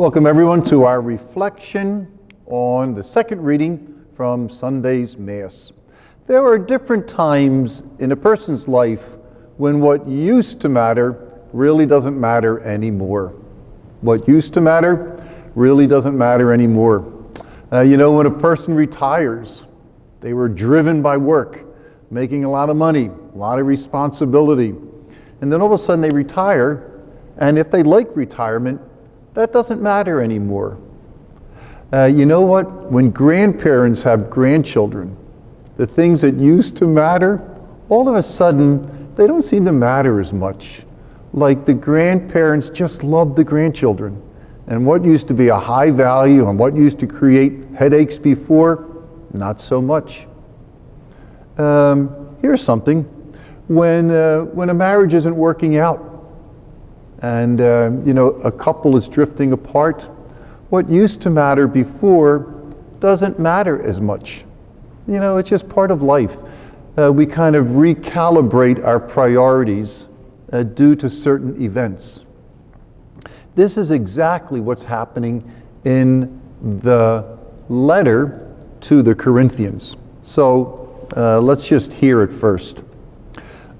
Welcome everyone to our reflection on the second reading from Sunday's Mass. There are different times in a person's life when what used to matter really doesn't matter anymore. What used to matter really doesn't matter anymore. When a person retires, they were driven by work, making a lot of money, a lot of responsibility. And then all of a sudden they retire, and if they like retirement, that doesn't matter anymore. When grandparents have grandchildren, the things that used to matter, all of a sudden, they don't seem to matter as much. Like the grandparents just love the grandchildren. And what used to be a high value and what used to create headaches before, not so much. Here's something. When a marriage isn't working out, and a couple is drifting apart, what used to matter before doesn't matter as much. It's just part of life. We kind of recalibrate our priorities due to certain events. This is exactly what's happening in the letter to the Corinthians. So let's just hear it first.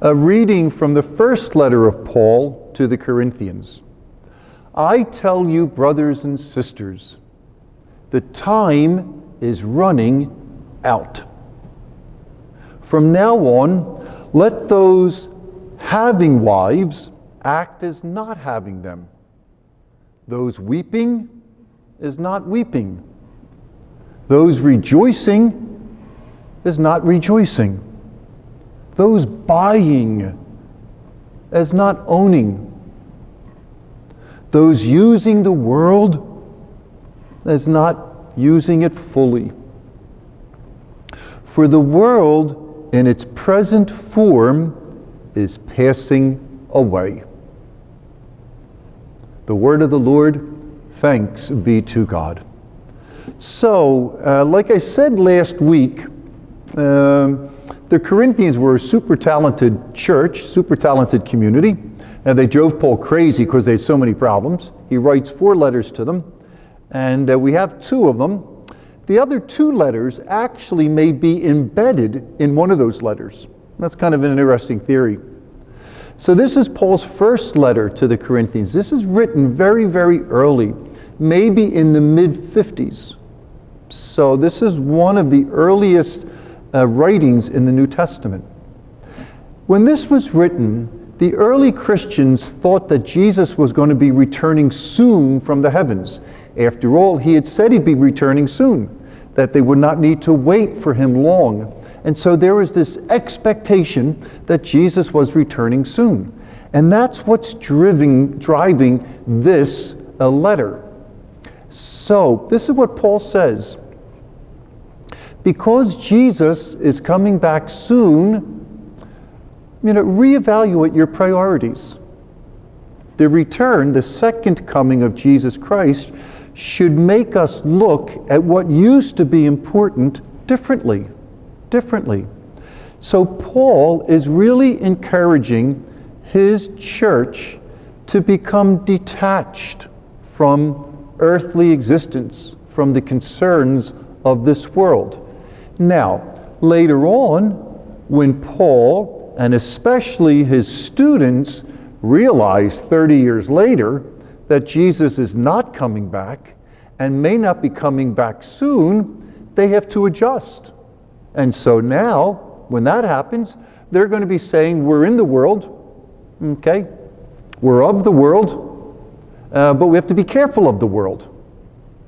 A reading from the first letter of Paul to the Corinthians. I tell you, brothers and sisters, the time is running out. From now on, let those having wives act as not having them. Those weeping as not weeping. Those rejoicing as not rejoicing. Those buying as not owning. Those using the world as not using it fully. For the world in its present form is passing away. The word of the Lord, thanks be to God. So, like I said last week, the Corinthians were a super talented church, super talented community, and they drove Paul crazy because they had so many problems. He writes 4 letters to them, and we have 2 of them. The other 2 letters actually may be embedded in one of those letters. That's kind of an interesting theory. So this is Paul's first letter to the Corinthians. This is written very, very early, maybe in the mid-50s. So this is one of the earliest writings in the New Testament. When this was written, the early Christians thought that Jesus was going to be returning soon from the heavens. After all, he had said he'd be returning soon, that they would not need to wait for him long. And so there was this expectation that Jesus was returning soon. And that's what's driving this letter. So this is what Paul says. Because Jesus is coming back soon, reevaluate your priorities. The return, the second coming of Jesus Christ, should make us look at what used to be important differently. So Paul is really encouraging his church to become detached from earthly existence, from the concerns of this world. Now, later on, when Paul, and especially his students, realize 30 years later that Jesus is not coming back and may not be coming back soon, they have to adjust. And so now, when that happens, they're going to be saying, we're in the world, okay? We're of the world, but we have to be careful of the world.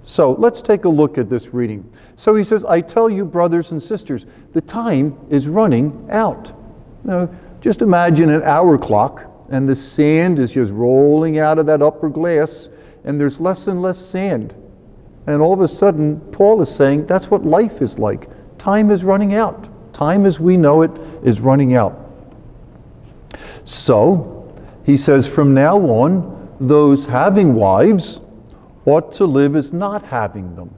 So let's take a look at this reading. So he says, I tell you, brothers and sisters, the time is running out. Now, just imagine an hour clock, and the sand is just rolling out of that upper glass, and there's less and less sand. And all of a sudden, Paul is saying, that's what life is like. Time is running out. Time as we know it is running out. So, he says, from now on, those having wives ought to live as not having them.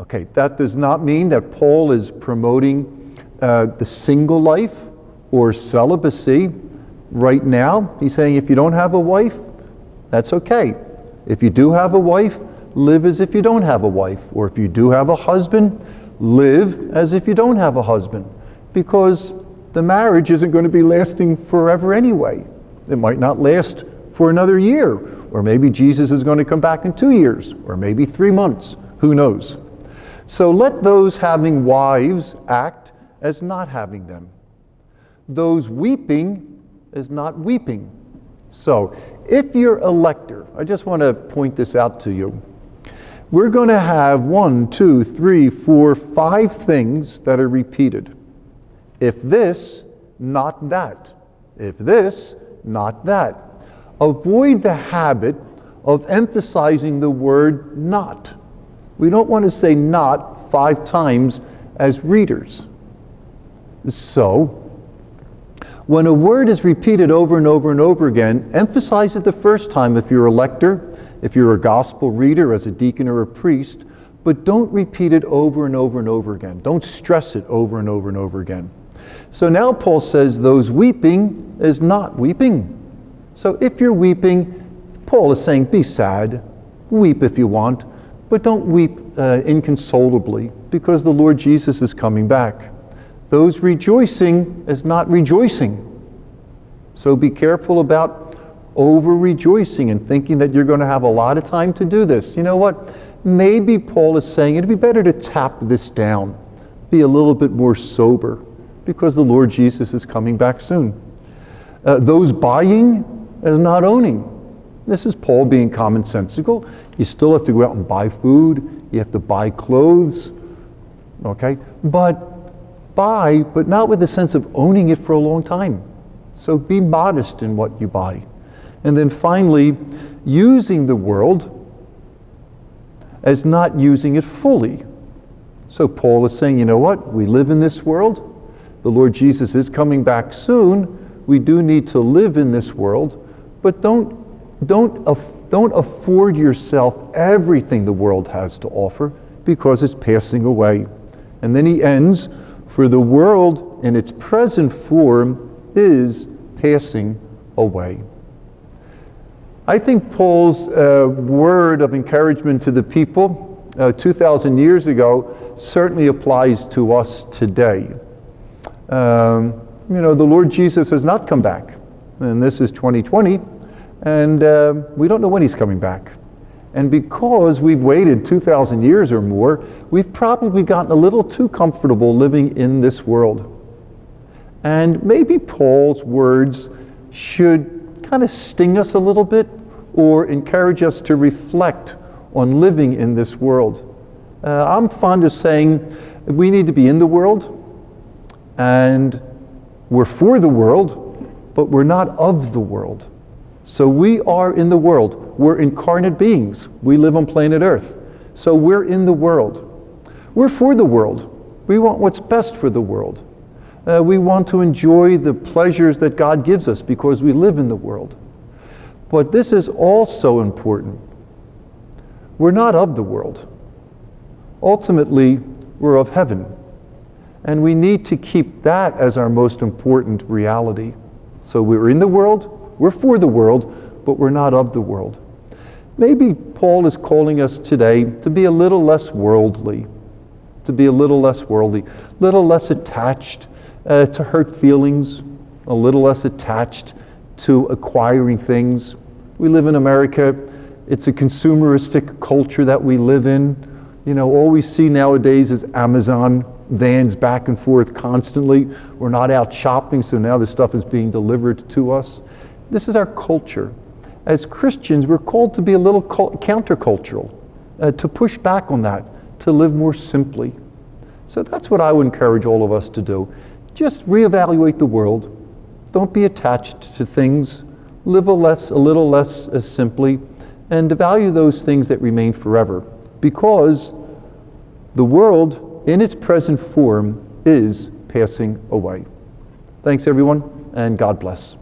Okay, that does not mean that Paul is promoting the single life or celibacy right now. He's saying if you don't have a wife, that's okay. If you do have a wife, live as if you don't have a wife. Or if you do have a husband, live as if you don't have a husband. Because the marriage isn't going to be lasting forever anyway. It might not last for another year. Or maybe Jesus is going to come back in 2 years. Or maybe 3 months. Who knows? So let those having wives act as not having them. Those weeping as not weeping. So, if you're a lector, I just want to point this out to you. We're going to have 1, 2, 3, 4, 5 things that are repeated. If this, not that. If this, not that. Avoid the habit of emphasizing the word not. We don't want to say not 5 times as readers. So, when a word is repeated over and over and over again, emphasize it the first time if you're a lector, if you're a gospel reader as a deacon or a priest, but don't repeat it over and over and over again. Don't stress it over and over and over again. So now Paul says those weeping is not weeping. So if you're weeping, Paul is saying be sad, weep if you want, but don't weep inconsolably because the Lord Jesus is coming back. Those rejoicing is not rejoicing. So be careful about over-rejoicing and thinking that you're going to have a lot of time to do this. You know what? Maybe Paul is saying it'd be better to tap this down, be a little bit more sober, because the Lord Jesus is coming back soon. Those buying is not owning. This is Paul being commonsensical. You still have to go out and buy food. You have to buy clothes. Okay? But buy, but not with the sense of owning it for a long time. So be modest in what you buy. And then finally, using the world as not using it fully. So Paul is saying, you know what? We live in this world. The Lord Jesus is coming back soon. We do need to live in this world, but don't afford yourself everything the world has to offer because it's passing away. And then he ends, for the world in its present form is passing away. I think Paul's word of encouragement to the people 2,000 years ago certainly applies to us today. The Lord Jesus has not come back, and this is 2020, and we don't know when he's coming back. And because we've waited 2,000 years or more, we've probably gotten a little too comfortable living in this world. And maybe Paul's words should kind of sting us a little bit or encourage us to reflect on living in this world. I'm fond of saying we need to be in the world, and we're for the world, but we're not of the world. So we are in the world. We're incarnate beings. We live on planet Earth. So we're in the world. We're for the world. We want what's best for the world. We want to enjoy the pleasures that God gives us because we live in the world. But this is also important. We're not of the world. Ultimately, we're of heaven. And we need to keep that as our most important reality. So we're in the world. We're for the world, but we're not of the world. Maybe Paul is calling us today to be a little less worldly, a little less attached to hurt feelings, a little less attached to acquiring things. We live in America. It's a consumeristic culture that we live in. All we see nowadays is Amazon vans back and forth constantly. We're not out shopping, so now the stuff is being delivered to us. This is our culture. As Christians, we're called to be a little countercultural, to push back on that, to live more simply. So that's what I would encourage all of us to do. Just reevaluate the world. Don't be attached to things. Live a little less simply, and value those things that remain forever. Because the world, in its present form, is passing away. Thanks, everyone, and God bless.